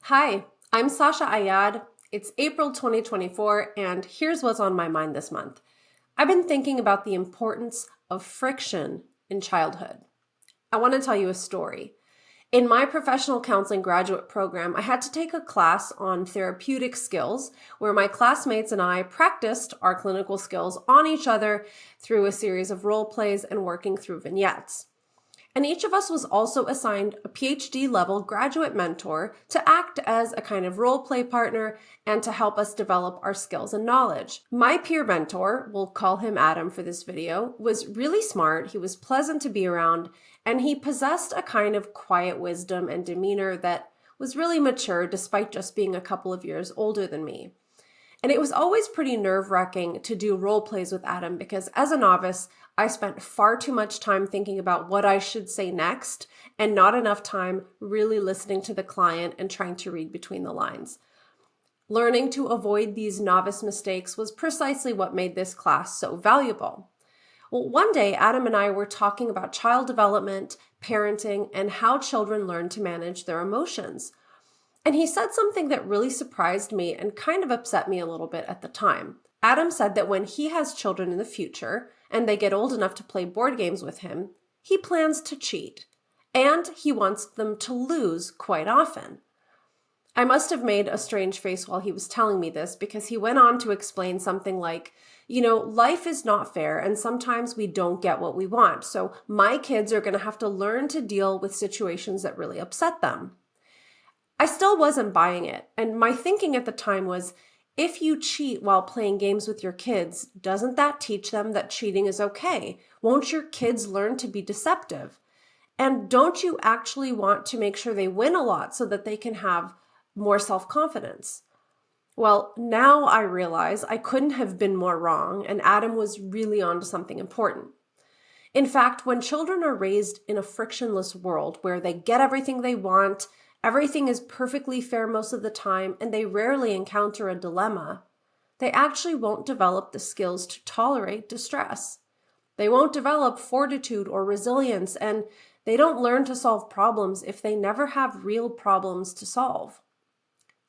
Hi, I'm Sasha Ayad. It's April 2024, and here's what's on my mind this month. I've been thinking about the importance of friction in childhood. I want to tell you a story. In my professional counseling graduate program, I had to take a class on therapeutic skills where my classmates and I practiced our clinical skills on each other through a series of role plays and working through vignettes. And each of us was also assigned a PhD level graduate mentor to act as a kind of role play partner and to help us develop our skills and knowledge. My peer mentor, we'll call him Adam for this video, was really smart, he was pleasant to be around, and he possessed a kind of quiet wisdom and demeanor that was really mature despite just being a couple of years older than me. And it was always pretty nerve-wracking to do role plays with Adam because as a novice, I spent far too much time thinking about what I should say next and not enough time really listening to the client and trying to read between the lines. Learning to avoid these novice mistakes was precisely what made this class so valuable. Well, one day, Adam and I were talking about child development, parenting, and how children learn to manage their emotions. And he said something that really surprised me and kind of upset me a little bit at the time. Adam said that when he has children in the future and they get old enough to play board games with him, he plans to cheat. And he wants them to lose quite often. I must have made a strange face while he was telling me this because he went on to explain something like, life is not fair and sometimes we don't get what we want. So my kids are going to have to learn to deal with situations that really upset them. I still wasn't buying it, and my thinking at the time was, if you cheat while playing games with your kids, doesn't that teach them that cheating is okay? Won't your kids learn to be deceptive? And don't you actually want to make sure they win a lot so that they can have more self-confidence? Well, now I realize I couldn't have been more wrong, and Adam was really onto something important. In fact, when children are raised in a frictionless world where they get everything they want, everything is perfectly fair most of the time, and they rarely encounter a dilemma, they actually won't develop the skills to tolerate distress. They won't develop fortitude or resilience, and they don't learn to solve problems if they never have real problems to solve.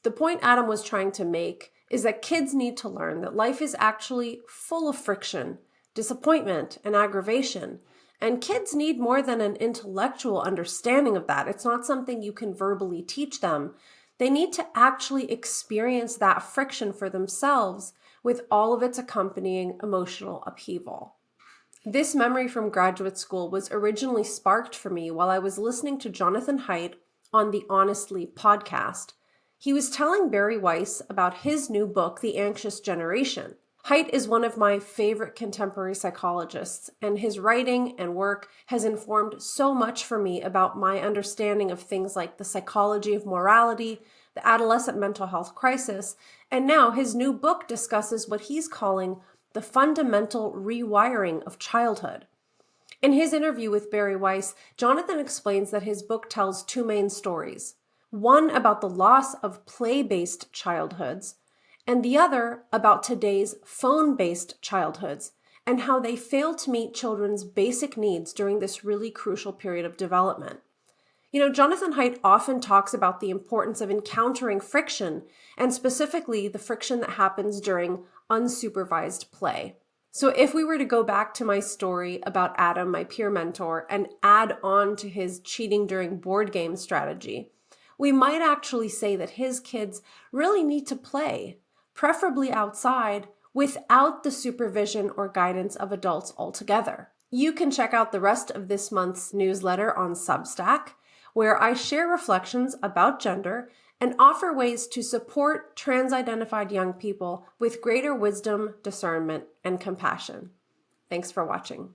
The point Adam was trying to make is that kids need to learn that life is actually full of friction, disappointment, and aggravation. And kids need more than an intellectual understanding of that. It's not something you can verbally teach them. They need to actually experience that friction for themselves with all of its accompanying emotional upheaval. This memory from graduate school was originally sparked for me while I was listening to Jonathan Haidt on the Honestly podcast. He was telling Barry Weiss about his new book, The Anxious Generation. Haidt is one of my favorite contemporary psychologists, and his writing and work has informed so much for me about my understanding of things like the psychology of morality, the adolescent mental health crisis, and now his new book discusses what he's calling the fundamental rewiring of childhood. In his interview with Barry Weiss, Jonathan explains that his book tells two main stories. One about the loss of play-based childhoods, and the other about today's phone-based childhoods and how they fail to meet children's basic needs during this really crucial period of development. Jonathan Haidt often talks about the importance of encountering friction, and specifically the friction that happens during unsupervised play. So if we were to go back to my story about Adam, my peer mentor, and add on to his cheating during board game strategy, we might actually say that his kids really need to play, preferably outside, without the supervision or guidance of adults altogether. You can check out the rest of this month's newsletter on Substack, where I share reflections about gender and offer ways to support trans-identified young people with greater wisdom, discernment, and compassion. Thanks for watching.